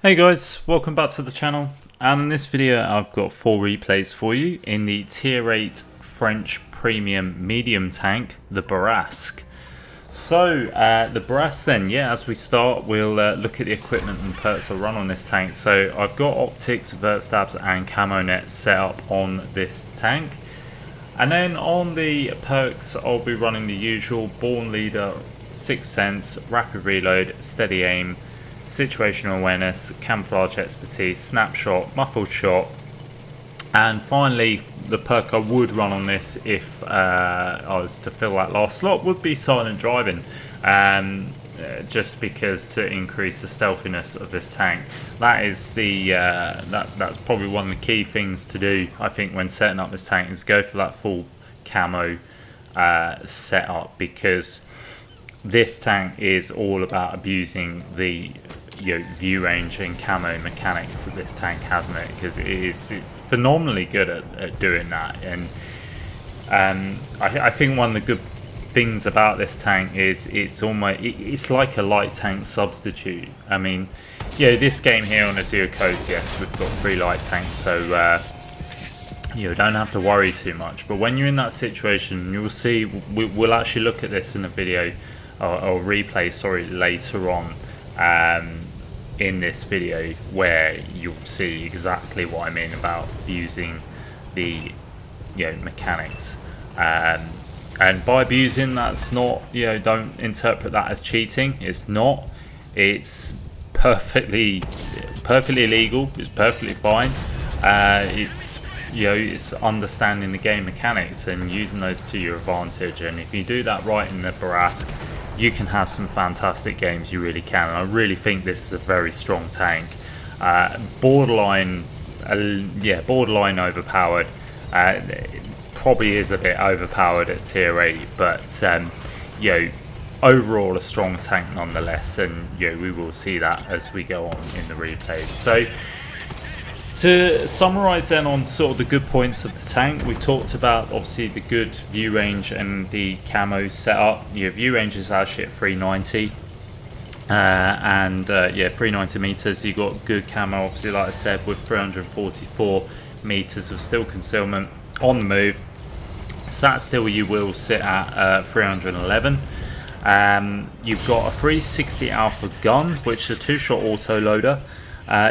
Hey guys, welcome back to the channel, and in this video I've got 4 replays for you in the tier 8 French premium medium tank, the Bourrasque. So the Bourrasque then, as we start we'll look at the equipment and perks I'll run on this tank. So I've got optics, vert stabs and camo net set up on this tank, and then on the perks I'll be running the usual Born Leader, Sixth Sense, Rapid Reload, Steady Aim, Situational Awareness, Camouflage Expertise, Snapshot, Muffled Shot, and finally the perk I would run on this if I was to fill that last slot would be Silent Driving, just because to increase the stealthiness of this tank. That is the that's probably one of the key things to do, I think, when setting up this tank, is go for that full camo setup, because this tank is all about abusing the view range and camo mechanics that this tank has in it, because it's phenomenally good at doing that. And I think one of the good things about this tank is it's like a light tank substitute. I mean, this game here on Azure Coast, yes, we've got 3 light tanks, so you don't have to worry too much. But when you're in that situation, you'll see, we'll actually look at this in a video or replay, sorry, later on in this video, where you'll see exactly what I mean about using the mechanics. And by abusing, that's not, don't interpret that as cheating. It's not. It's perfectly legal. It's perfectly fine. It's understanding the game mechanics and using those to your advantage. And if you do that right in the Bourrasque, you can have some fantastic games. You really can. And I really think this is a very strong tank. Borderline overpowered. Probably is a bit overpowered at tier 8, but overall a strong tank nonetheless. And we will see that as we go on in the replays. So to summarise then on sort of the good points of the tank, we've talked about obviously the good view range and the camo setup. Your view range is actually at 390, 390 meters. You got good camo, obviously, like I said, with 344 meters of still concealment on the move. Sat still you will sit at 311. You've got a 360 alpha gun, which is a 2-shot auto loader.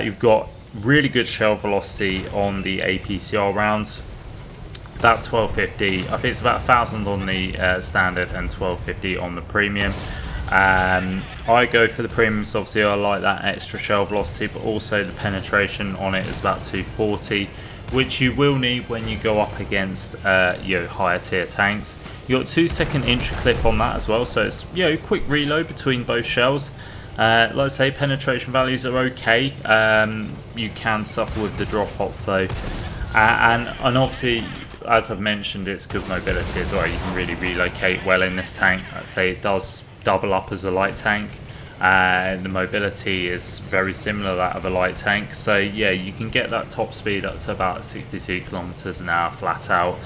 You've got really good shell velocity on the APCR rounds, about 1250. I think it's about 1000 on the standard and 1250 on the premium. I go for the premiums, obviously I like that extra shell velocity, but also the penetration on it is about 240, which you will need when you go up against higher tier tanks. You got 2-second intra clip on that as well, so it's quick reload between both shells. Like I say, penetration values are okay. You can suffer with the drop off though, and obviously, as I've mentioned, it's good mobility as well. You can really relocate well in this tank. I'd say it does double up as a light tank. The mobility is very similar to that of a light tank, so you can get that top speed up to about 62 kilometers an hour flat out,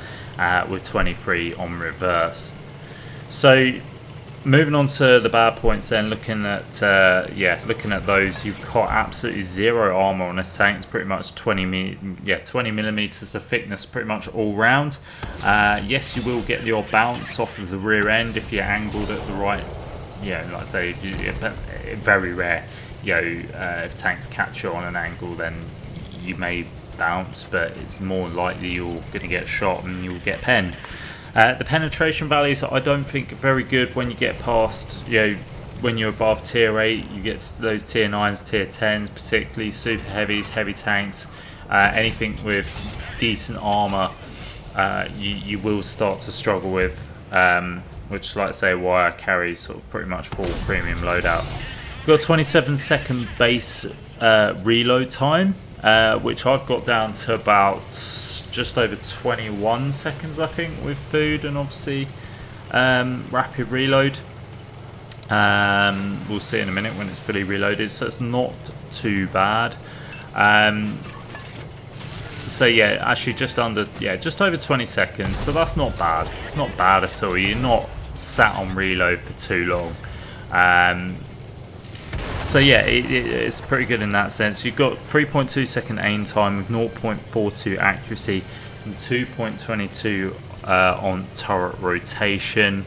with 23 on reverse. So moving on to the bad points then, looking at those, you've got absolutely 0 armor on this tank. It's pretty much 20 millimeters of thickness pretty much all round. Yes, you will get your bounce off of the rear end if you're angled at the right, like I say, very rare. If tanks catch you on an angle, then you may bounce, but it's more likely you're going to get shot and you'll get penned. The penetration values I don't think are very good when you get past, when you're above tier 8, you get to those tier 9s, tier 10s, particularly super heavies, heavy tanks, anything with decent armor, you will start to struggle with, which, like I say, why I carry sort of pretty much full premium loadout. Got a 27-second base reload time, which I've got down to about just over 21 seconds, I think, with food and obviously rapid reload. We'll see in a minute when it's fully reloaded, so it's not too bad. So actually just over 20 seconds, so that's not bad. It's not bad at all. You're not sat on reload for too long. So yeah, it's pretty good in that sense. You've got 3.2 second aim time with 0.42 accuracy and 2.22 on turret rotation,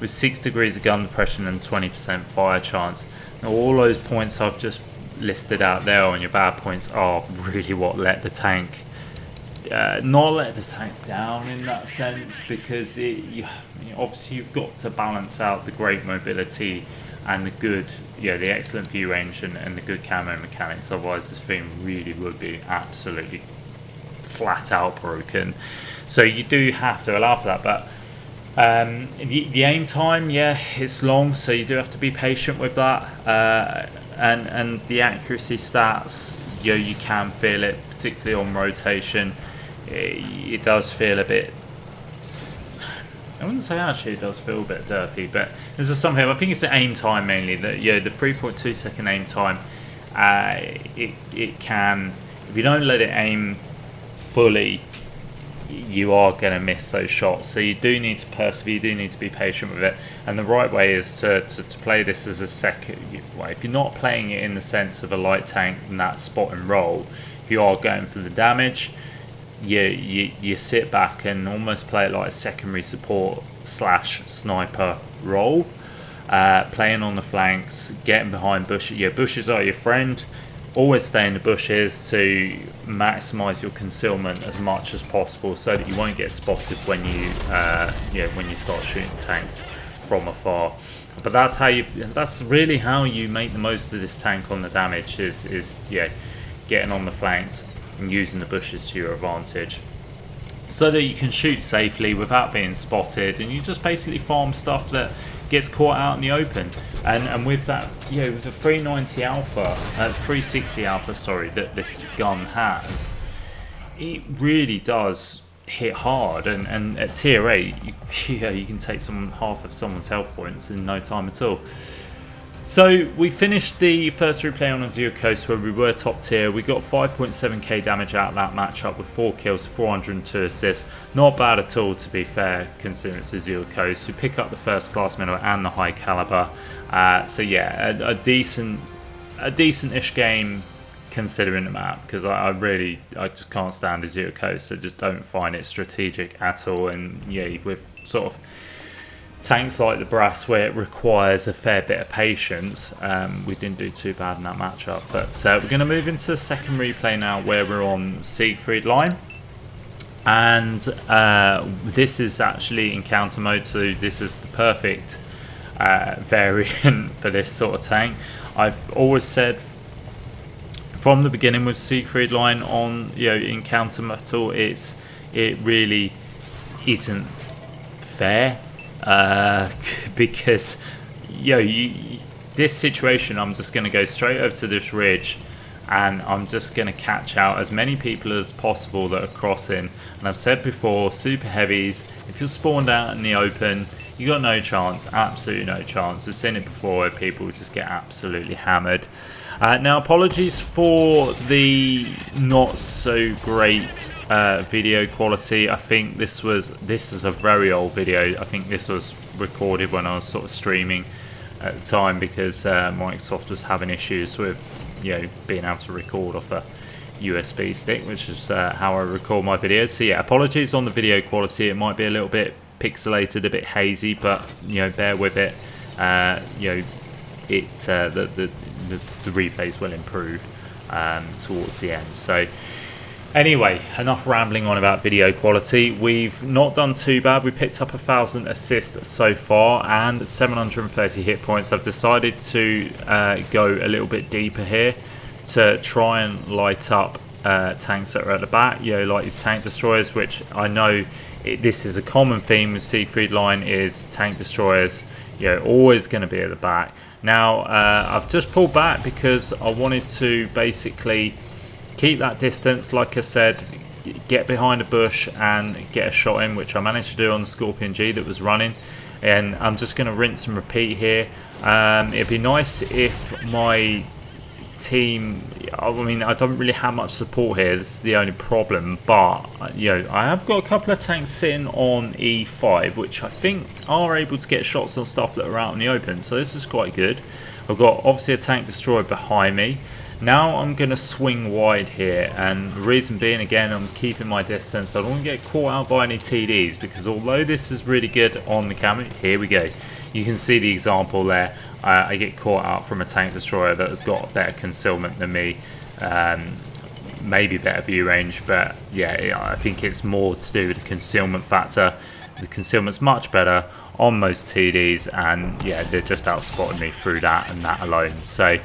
with 6 degrees of gun depression and 20% fire chance. Now all those points I've just listed out there on your bad points are really what let the tank not let the tank down in that sense, because obviously you've got to balance out the great mobility and the good, the excellent view range and the good camo mechanics. Otherwise, this thing really would be absolutely flat out broken. So you do have to allow for that. But the aim time, it's long, so you do have to be patient with that. And the accuracy stats, you can feel it, particularly on rotation. It does feel a bit. I wouldn't say actually it does feel a bit derpy, but this is something. I think it's the aim time mainly. That the 3.2 second aim time. It can, if you don't let it aim fully, you are going to miss those shots. So you do need to persevere. You do need to be patient with it. And the right way is to play this as a second. If you're not playing it in the sense of a light tank and that spot and roll, if you are going for the damage, you sit back and almost play it like a secondary support / sniper role, playing on the flanks, getting behind bushes. Bushes are your friend. Always stay in the bushes to maximise your concealment as much as possible, so that you won't get spotted when you start shooting tanks from afar. But that's really how you make the most of this tank on the damage. Is getting on the flanks and using the bushes to your advantage, so that you can shoot safely without being spotted, and you just basically farm stuff that gets caught out in the open. And with that, with the 360 alpha, that this gun has, it really does hit hard. And at tier 8, you can take half of someone's health points in no time at all. So we finished the first replay on Azure Coast, where we were top tier. We got 5.7k damage out of that matchup with 4 kills, 402 assists. Not bad at all, to be fair, considering it's Azure Coast. We pick up the first class medal and the high caliber. So yeah, a decent-ish game considering the map, because I just can't stand Azure Coast. I just don't find it strategic at all. And with sort of tanks like the Bourrasque, where it requires a fair bit of patience, we didn't do too bad in that matchup. But we're going to move into the second replay now, where we're on Siegfried line, and this is actually encounter mode, so this is the perfect variant for this sort of tank. I've always said from the beginning with Siegfried line on encounter metal, it really isn't fair. Because this situation, I'm just going to go straight over to this ridge, and I'm just going to catch out as many people as possible that are crossing. And I've said before, super heavies, if you're spawned out in the open, you got no chance, absolutely no chance. I've seen it before where people just get absolutely hammered. Now, apologies for the not so great video quality. I think this is a very old video. I think this was recorded when I was sort of streaming at the time, because Microsoft was having issues with being able to record off a USB stick, which is how I record my videos. So yeah, apologies on the video quality. It might be a little bit pixelated, a bit hazy, but bear with it. The replays will improve towards the end. So anyway, enough rambling on about video quality. We've not done too bad. We picked up 1,000 assists so far and 730 hit points. I've decided to go a little bit deeper here to try and light up tanks that are at the back, like these tank destroyers, which I know this is a common theme with Siegfried line, is tank destroyers always going to be at the back. Now I've just pulled back because I wanted to basically keep that distance, like I said, get behind a bush and get a shot in, which I managed to do on the Scorpion G that was running. And I'm just going to rinse and repeat here. It'd be nice if my team I mean, I don't really have much support here. This is the only problem. But I have got a couple of tanks sitting on E5, which I think are able to get shots on stuff that are out in the open. So this is quite good. I've got obviously a tank destroyer behind me. Now I'm going to swing wide here, and the reason being, again, I'm keeping my distance. I don't want to get caught out by any TDs, because although this is really good on the camera, here we go. You can see the example there. I get caught out from a tank destroyer that has got better concealment than me, maybe better view range, but yeah, I think it's more to do with the concealment factor. The concealment's much better on most TDs, and yeah, they're just outspotting me through that and that alone. So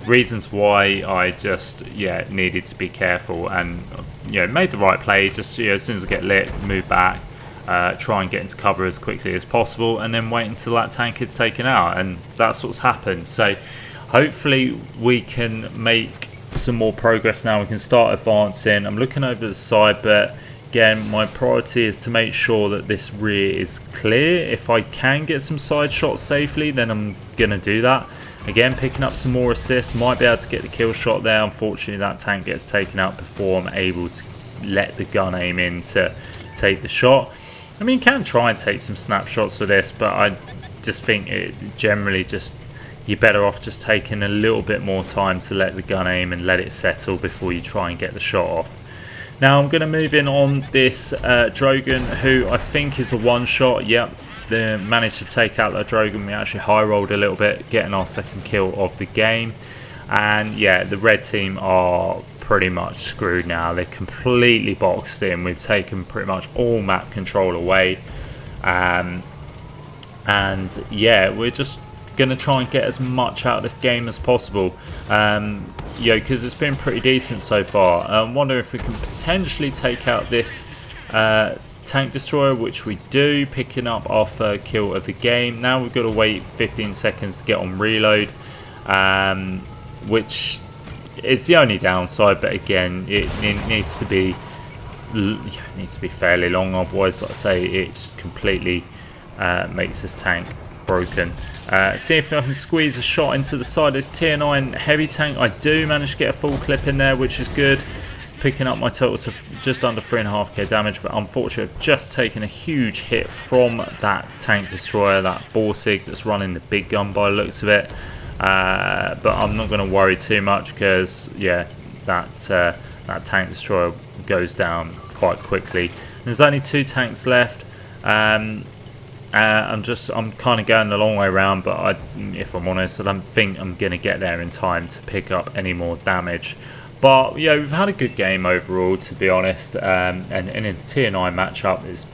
reasons why I just needed to be careful, and made the right play. Just as soon as I get lit, move back, try and get into cover as quickly as possible, and then wait until that tank is taken out, and that's what's happened. So hopefully we can make some more progress now. We can start advancing. I'm looking over the side, but again, my priority is to make sure that this rear is clear. If I can get some side shots safely, then I'm gonna do that. Again, picking up some more assists, might be able to get the kill shot there. Unfortunately, that tank gets taken out before I'm able to let the gun aim in to take the shot. I mean, you can try and take some snapshots for this, but I just think it generally you're better off just taking a little bit more time to let the gun aim and let it settle before you try and get the shot off. Now I'm going to move in on this Drogon, who I think is a one-shot. Yep, they managed to take out that Drogon. We actually high-rolled a little bit, getting our second kill of the game. And yeah, the red team are pretty much screwed now. They're completely boxed in. We've taken pretty much all map control away. And yeah, we're just going to try and get as much out of this game as possible. Because it's been pretty decent so far. I wonder if we can potentially take out this tank destroyer, which we do, picking up our third kill of the game. Now we've got to wait 15 seconds to get on reload, which is the only downside, but again, it needs to be fairly long, otherwise, like I say, it just completely makes this tank broken. See if I can squeeze a shot into the side of this tier 9 heavy tank. I do manage to get a full clip in there, which is good, picking up my total to just under 3.5k damage, but unfortunately I've just taken a huge hit from that tank destroyer, that Bourrasque that's running the big gun by the looks of it. But I'm not going to worry too much, because yeah, that tank destroyer goes down quite quickly. There's only 2 tanks left. I'm kind of going the long way around, but if I'm honest, I don't think I'm going to get there in time to pick up any more damage. But yeah, we've had a good game overall, to be honest, and in a tier 9 matchup, it's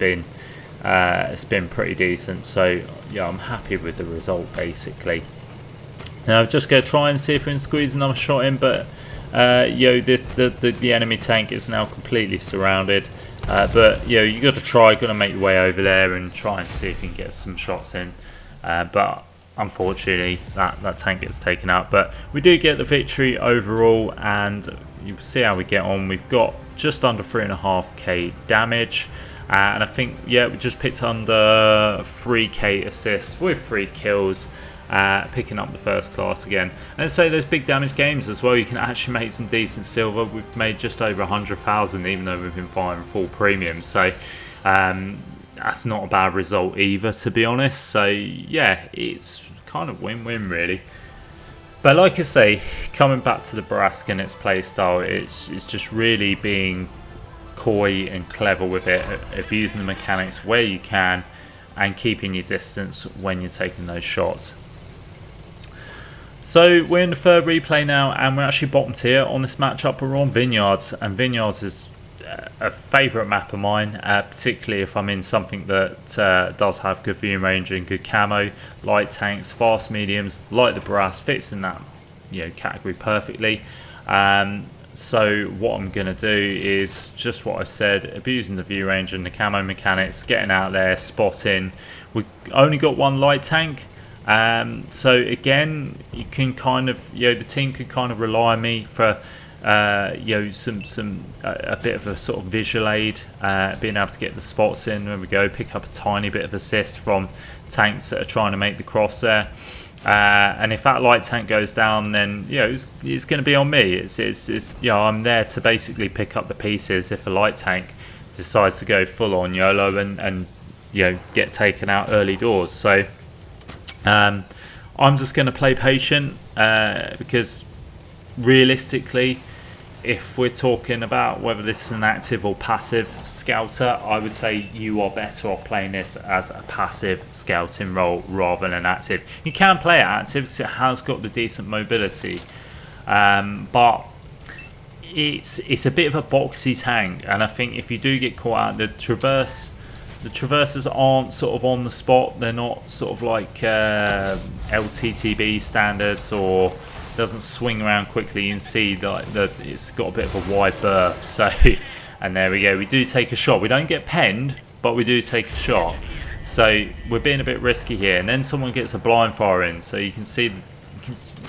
been pretty decent. So yeah, I'm happy with the result basically. Now I'm just going to try and see if we can squeeze another shot in, but the enemy tank is now completely surrounded. But you got to try, got to make your way over there and try and see if you can get some shots in. But unfortunately, that tank gets taken out. But we do get the victory overall, and you see how we get on. We've got just under 3.5k damage. And I think, yeah, we just picked under 3k assists with 3 kills. Picking up the first class again, and so those big damage games as well, you can actually make some decent silver. We've made just over 100,000, even though we've been firing full premium, so that's not a bad result either, to be honest. So yeah, it's kind of win-win really. But like I say, coming back to the Bourrasque and its play style, it's just really being coy and clever with it, abusing the mechanics where you can, and keeping your distance when you're taking those shots. So we're in the third replay now, and we're actually bottom tier on this matchup. We're on Vineyards, and Vineyards is a favourite map of mine, particularly if I'm in something that does have good view range and good camo, light tanks, fast mediums, like the Bourrasque, fits in that category perfectly. So what I'm going to do is just what I said, abusing the view range and the camo mechanics, getting out there, spotting. We've only got 1 light tank. So again, you can kind of, the team can kind of rely on me for you know, a bit of a sort of visual aid, being able to get the spots in. There we go, pick up a tiny bit of assist from tanks that are trying to make the cross there. And if that light tank goes down, then you know it's going to be on me. It's you know, I'm there to basically pick up the pieces if a light tank decides to go full on YOLO and you know, get taken out early doors. So I'm just going to play patient, because realistically, if we're talking about whether this is an active or passive scouter, I would say you are better off playing this as a passive scouting role rather than an active. You can play it active because it has got the decent mobility, but it's a bit of a boxy tank, and I think if you do get caught out, the traverses aren't sort of on the spot. They're not sort of like LTTB standards, or doesn't swing around quickly. You can see that it's got a bit of a wide berth. So, and there we go. We do take a shot. We don't get penned, but we do take a shot. So we're being a bit risky here. And then someone gets a blind fire in. So you can see,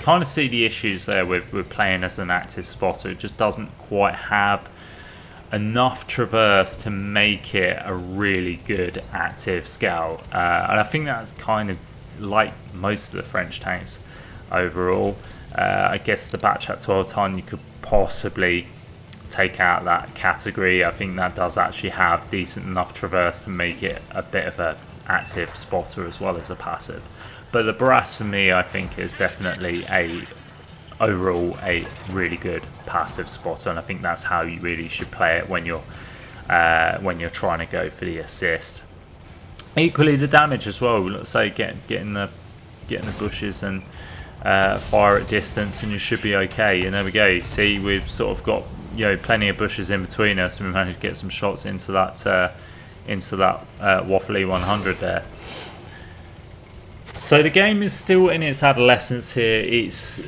kind of see the issues there with playing as an active spotter. It just doesn't quite have enough traverse to make it a really good active scout. And I think that's kind of like most of the French tanks overall. I guess the Batchat 12 ton you could possibly take out that category. I think that does actually have decent enough traverse to make it a bit of an active spotter as well as a passive. But the Bourrasque for me, I think, is definitely overall a really good passive spotter, and I think that's how you really should play it when you're trying to go for the assist. Equally, the damage as well. Let's say getting the bushes and fire at distance, and you should be okay. And there we go. You see, we've sort of got, you know, plenty of bushes in between us, and we managed to get some shots into that Waffly 100 there. So the game is still in its adolescence here. It's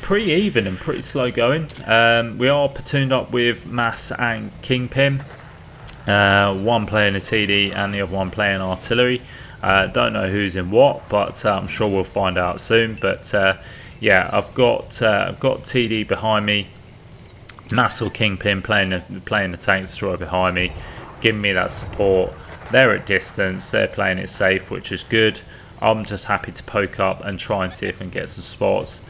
pretty even and pretty slow going. We are platooned up with Mass and Kingpin. One playing a TD and the other one playing artillery. Don't know who's in what, but I'm sure we'll find out soon. But yeah, I've got TD behind me, Mass or Kingpin playing the tank destroyer behind me, giving me that support. They're at distance, they're playing it safe, which is good. I'm just happy to poke up and try and see if I can get some spots.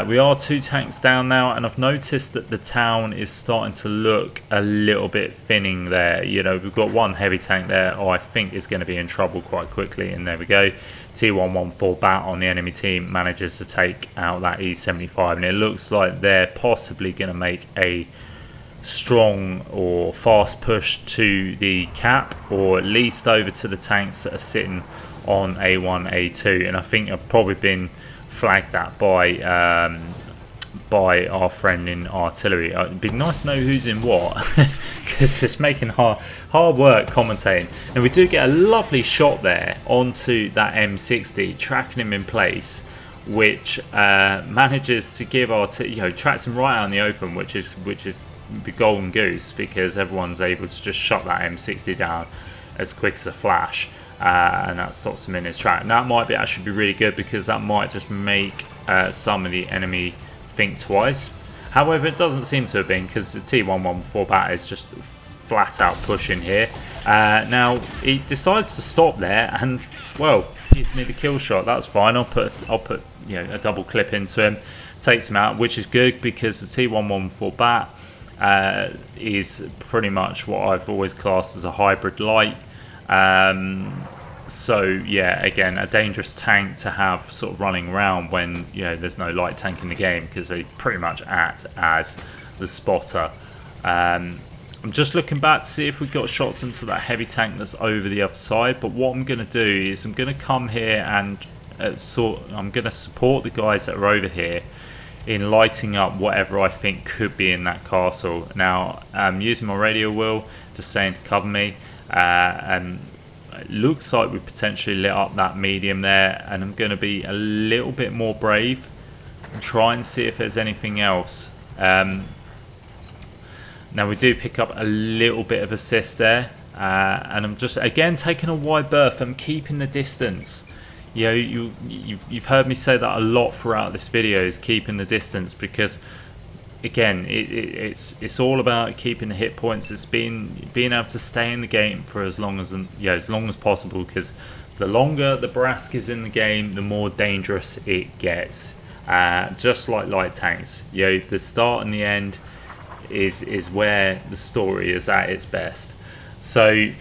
We are 2 tanks down now, and I've noticed that the town is starting to look a little bit thinning there. You know, we've got one heavy tank there, I think is going to be in trouble quite quickly, and there we go. T114 Bat on the enemy team manages to take out that E75, and it looks like they're possibly going to make a strong or fast push to the cap, or at least over to the tanks that are sitting on A1, A2, and I think I've probably been flagged that by our friend in artillery. It'd be nice to know who's in what, because it's making hard work commentating. And we do get a lovely shot there onto that M60, tracking him in place, which manages to give tracks him right out in the open, which is the golden goose, because everyone's able to just shut that M60 down as quick as a flash. And that stops him in his track. And that might actually be really good, because that might just make some of the enemy think twice. However, it doesn't seem to have been, because the T114 Bat is just flat out pushing here. Now he decides to stop there, and well, gives me the kill shot. That's fine. I'll put a double clip into him, takes him out, which is good, because the T114 Bat is pretty much what I've always classed as a hybrid light. So yeah, again, a dangerous tank to have sort of running around when there's no light tank in the game, because they pretty much act as the spotter. I'm just looking back to see if we got shots into that heavy tank that's over the other side, but what I'm going to do is I'm going to come here and I'm going to support the guys that are over here in lighting up whatever I think could be in that castle. Now I'm using my radio wheel, just saying to cover me, and it looks like we potentially lit up that medium there, and I'm going to be a little bit more brave and try and see if there's anything else. Now we do pick up a little bit of assist there, and I'm just again taking a wide berth. I'm keeping the distance. You've heard me say that a lot throughout this video, is keeping the distance, because again, it's all about keeping the hit points. It's being able to stay in the game for as long as possible, because the longer the Bourrasque is in the game, the more dangerous it gets. Just like light tanks, the start and the end is where the story is at its best. So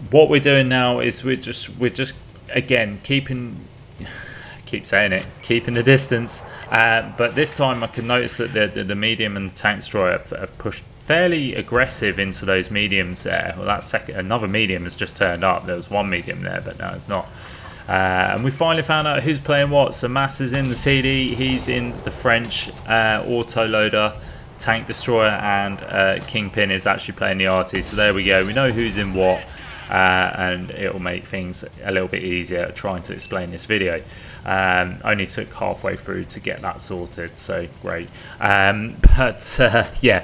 what we're doing now is we're just again keeping the distance, but this time I can notice that the medium and the tank destroyer have pushed fairly aggressive into those mediums there. Well, another medium has just turned up. There was one medium there, but no, it's not. And we finally found out who's playing what. So Mass is in the TD, he's in the French autoloader tank destroyer, and Kingpin is actually playing the RT. So there we go, we know who's in what. And it will make things a little bit easier trying to explain this video. Only took halfway through to get that sorted, so great. Yeah,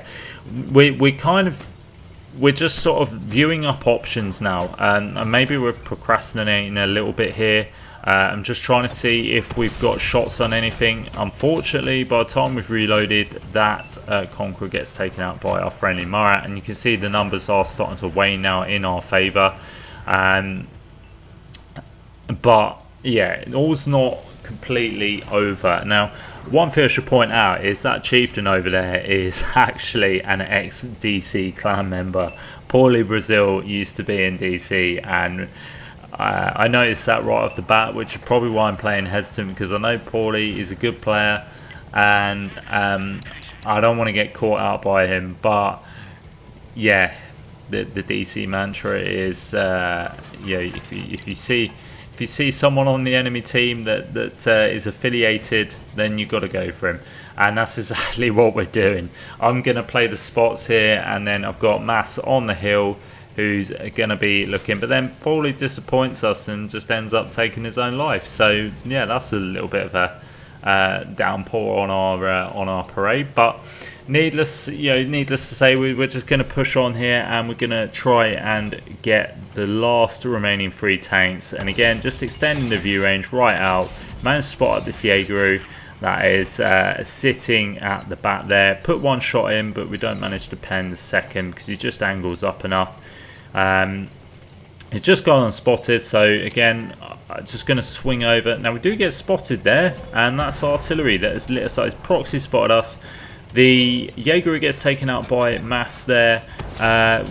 we're just sort of viewing up options now, and maybe we're procrastinating a little bit here. I'm just trying to see if we've got shots on anything. Unfortunately, by the time we've reloaded, that Conqueror gets taken out by our friendly Murat, and you can see the numbers are starting to wane now in our favour. But yeah, all's not completely over. Now, one thing I should point out is that chieftain over there is actually an ex-DC clan member. Paulie Brazil used to be in DC, and I noticed that right off the bat, which is probably why I'm playing hesitant, because I know Paulie is a good player, and I don't want to get caught out by him. But yeah, the DC mantra is, if you see someone on the enemy team that is affiliated, then you've got to go for him, and that's exactly what we're doing. I'm going to play the spots here, and then I've got Mass on the hill, who's going to be looking, but then Paulie disappoints us and just ends up taking his own life. So yeah, that's a little bit of a downpour on our parade. But needless to say, we're just going to push on here, and we're going to try and get the last remaining 3 tanks. And again, just extending the view range right out. Managed to spot up this Jaeger that is sitting at the back there. Put one shot in, but we don't manage to pen the second because he just angles up enough. It's just gone unspotted, so again, I'm just going to swing over. Now we do get spotted there, and that's artillery that has lit us up. His proxy spotted us. The Jaeger gets taken out by Mass there.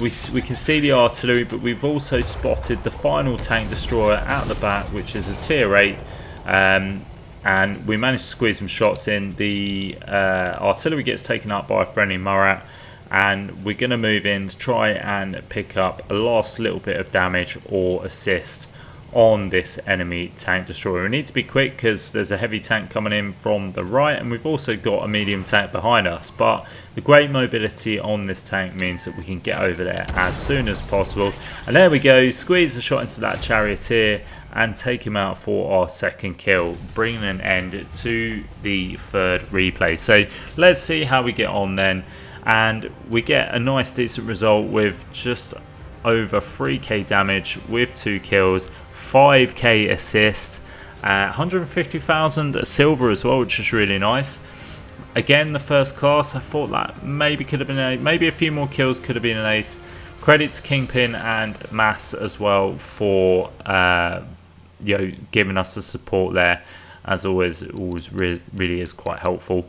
We can see the artillery, but we've also spotted the final tank destroyer at the back, which is a tier 8. And we managed to squeeze some shots in. The artillery gets taken up by a friendly Murat, and we're going to move in to try and pick up a last little bit of damage or assist on this enemy tank destroyer. We need to be quick because there's a heavy tank coming in from the right, and we've also got a medium tank behind us. But the great mobility on this tank means that we can get over there as soon as possible. And there we go, squeeze a shot into that charioteer and take him out for our second kill, bringing an end to the third replay. So let's see how we get on then. And we get a nice decent result with just over 3k damage with 2 kills, 5k assist, 150,000 silver as well, which is really nice. Again, the first class, I thought that maybe could have been maybe a few more kills could have been an ace. Credit to Kingpin and Mass as well for giving us the support there. As always, it always really is quite helpful.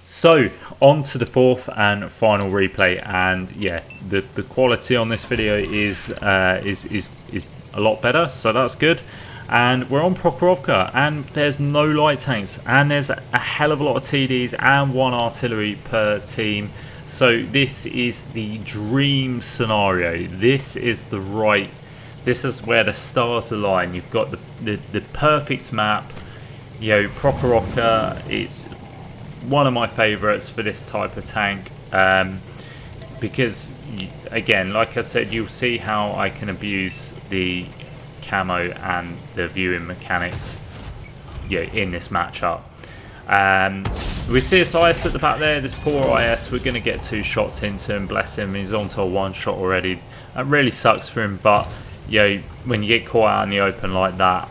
So on to the fourth and final replay, and yeah, the quality on this video is a lot better, so that's good. And we're on Prokhorovka, and there's no light tanks, and there's a hell of a lot of TDs and 1 artillery per team. So this is the dream scenario. This is where the stars align. You've got the perfect map. Prokhorovka, it's one of my favourites for this type of tank, because again, like I said, you'll see how I can abuse the camo and the viewing mechanics in this matchup. We see this IS at the back there, this poor IS. We're going to get 2 shots into him, bless him. He's on to a 1 shot already. That really sucks for him, but when you get caught out in the open like that,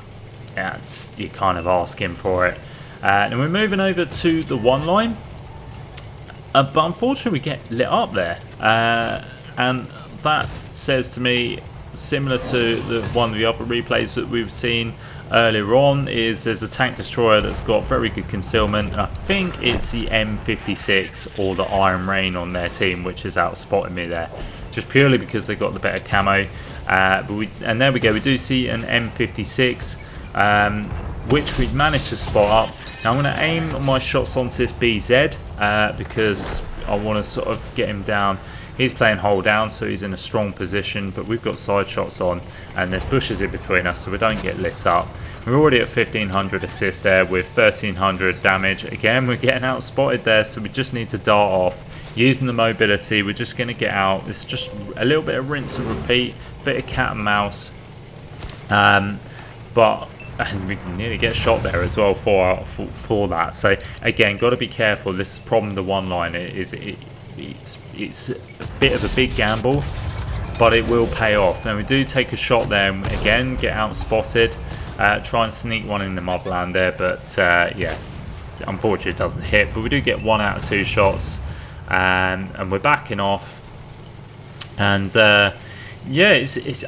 you're kind of asking for it. And we're moving over to the one line. But unfortunately, we get lit up there. And that says to me, similar to one of the other replays that we've seen earlier on, is there's a tank destroyer that's got very good concealment, and I think it's the M56 or the Iron Rain on their team which is outspotting me there, just purely because they got the better camo. And there we go, we do see an M56 which we managed to spot up. Now I'm going to aim my shots onto this BZ because I want to sort of get him down. He's playing hold down, so he's in a strong position, but we've got side shots on and there's bushes in between us, so we don't get lit up. We're already at 1500 assists there with 1300 damage. Again, we're getting out spotted there, so we just need to dart off. Using the mobility, we're just going to get out. It's just a little bit of rinse and repeat, bit of cat and mouse. But and we nearly get shot there as well for that. So again, got to be careful. This problem, the one line, it's a bit of a big gamble, but it will pay off. And we do take a shot there and again get out spotted. Try and sneak one in the motherland there, but yeah, unfortunately it doesn't hit. But we do get 1 out of 2 shots, and we're backing off. And yeah, it's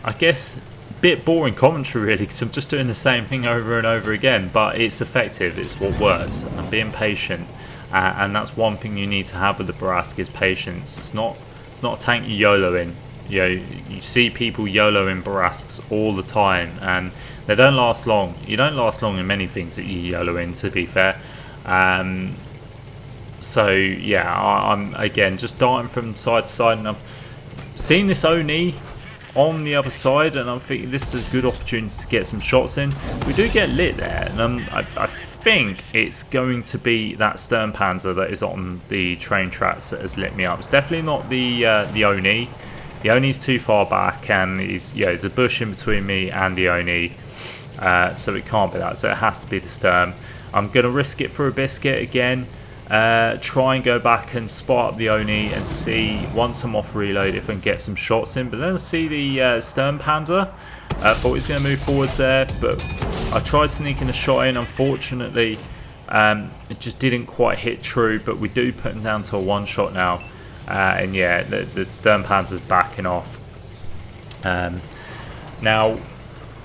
I guess a bit boring commentary really, because I'm just doing the same thing over and over again, but it's effective. It's what works. I'm being patient. And that's one thing you need to have with the Bourrasque is patience. It's not a tank you YOLO in. You know, you see people YOLO in Bourrasques all the time, and they don't last long. You don't last long in many things that you YOLO in, to be fair. So yeah, I'm again just darting from side to side, and I've seen this Oni on the other side, and I'm thinking this is a good opportunity to get some shots in. We do get lit there, and I think it's going to be that Stern Panzer that is on the train tracks that has lit me up. It's definitely not the Oni. The Oni's too far back, and there's a bush in between me and the Oni, so it can't be that. So it has to be the Stern. I'm going to risk it for a biscuit again. Try and go back and spot up the Oni and see, once I'm off reload, if I can get some shots in. But then I see the Stern Panzer. I thought he was going to move forwards there, but I tried sneaking a shot in. Unfortunately, it just didn't quite hit true, but we do put him down to a 1-shot now. And yeah, the Stern Panzer's backing off. Now,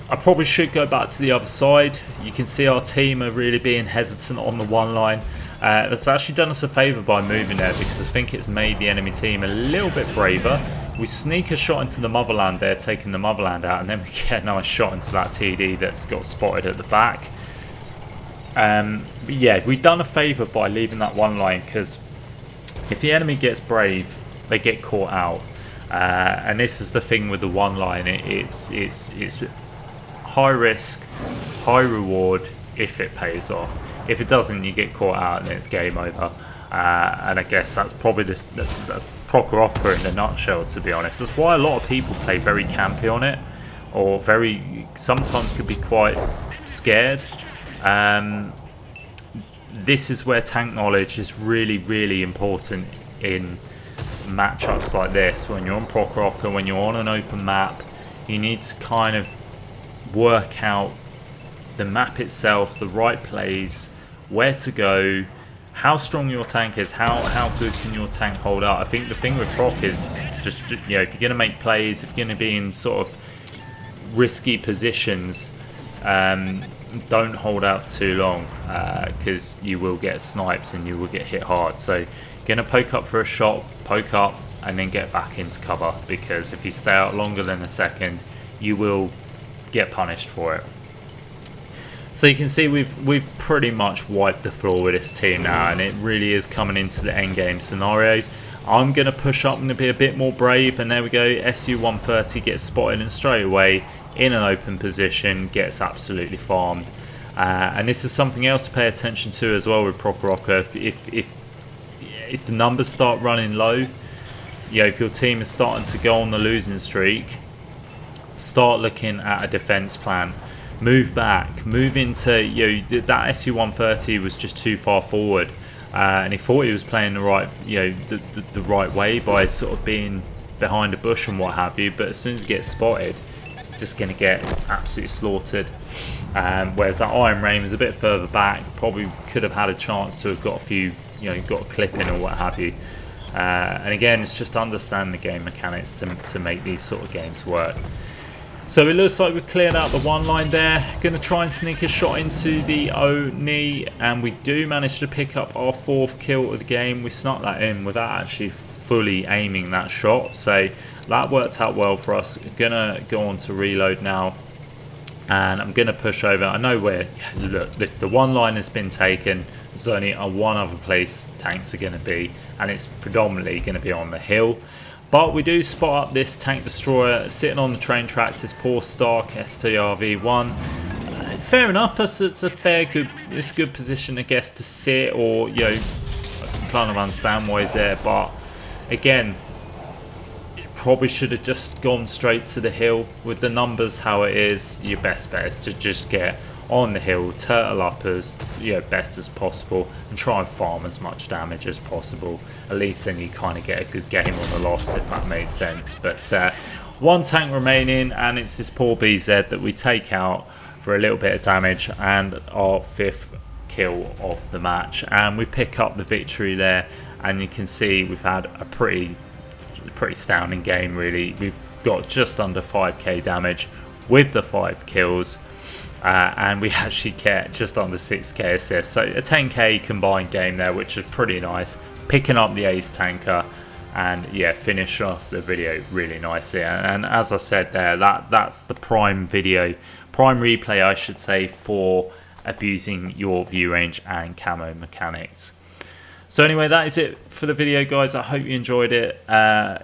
I probably should go back to the other side. You can see our team are really being hesitant on the one line. That's actually done us a favour by moving there, because I think it's made the enemy team a little bit braver. We sneak a shot into the motherland there, taking the motherland out, and then we get a nice shot into that TD that's got spotted at the back. But yeah, we've done a favour by leaving that one line, because if the enemy gets brave, they get caught out. And this is the thing with the one line. It's high risk, high reward if it pays off. If it doesn't, you get caught out and it's game over. And I guess that's probably that's Prokhorovka in a nutshell, to be honest. That's why a lot of people play very campy on it, or sometimes could be quite scared. This is where tank knowledge is really, really important in matchups like this. When you're on Prokhorovka, when you're on an open map, you need to kind of work out the map itself, the right plays, where to go, how strong your tank is, how good can your tank hold out. I think the thing with Proc is just, if you're going to make plays, if you're going to be in sort of risky positions, don't hold out for too long, because you will get sniped and you will get hit hard. So you're going to poke up for a shot, poke up, and then get back into cover, because if you stay out longer than a second, you will get punished for it. So you can see we've pretty much wiped the floor with this team now, and it really is coming into the end game scenario. I'm going to push up and be a bit more brave, and there we go. SU-130 gets spotted, and straight away in an open position gets absolutely farmed. And this is something else to pay attention to as well with Prokhorovka. If the numbers start running low, if your team is starting to go on the losing streak, start looking at a defense plan. Move back, move into, that SU-130 was just too far forward, and he thought he was playing the right, the right way by sort of being behind a bush and what have you. But as soon as he gets spotted, it's just going to get absolutely slaughtered. Whereas that Iron Rain was a bit further back, probably could have had a chance to have got a few, got a clip in or what have you. And again, it's just understanding the game mechanics to make these sort of games work. So it looks like we've cleared out the one line there. Going to try and sneak a shot into the Oni, and we do manage to pick up our 4th kill of the game. We snuck that in without actually fully aiming that shot, so that worked out well for us. Gonna go on to reload now, and I'm gonna push over. I know where, look, if the one line has been taken, there's only one other place tanks are gonna be, and it's predominantly gonna be on the hill. But we do spot up this tank destroyer sitting on the train tracks, this poor Stark STRV1. Fair enough, it's a good position, I guess, to sit, or I kind of understand why he's there. But again, probably should have just gone straight to the hill. With the numbers how it is, your best bet is to just get on the hill, turtle up as best as possible, and try and farm as much damage as possible. At least then you kind of get a good game on the loss, if that made sense. But one tank remaining, and it's this poor BZ that we take out for a little bit of damage, and our 5th kill of the match, and we pick up the victory there. And you can see we've had a pretty astounding game, really. We've got just under 5k damage with the 5 kills. And we actually get just under 6k assists, so a 10k combined game there, which is pretty nice. Picking up the ace tanker, and finish off the video really nicely. And as I said there, that's the prime replay, I should say, for abusing your view range and camo mechanics. So anyway, that is it for the video, guys. I hope you enjoyed it.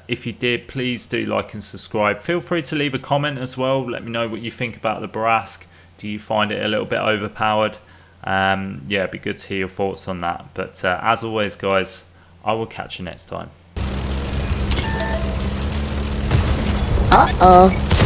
If you did, please do like and subscribe. Feel free to leave a comment as well. Let me know what you think about the Bourrasque. Do you find it a little bit overpowered? It'd be good to hear your thoughts on that. But as always, guys, I will catch you next time. Uh-oh.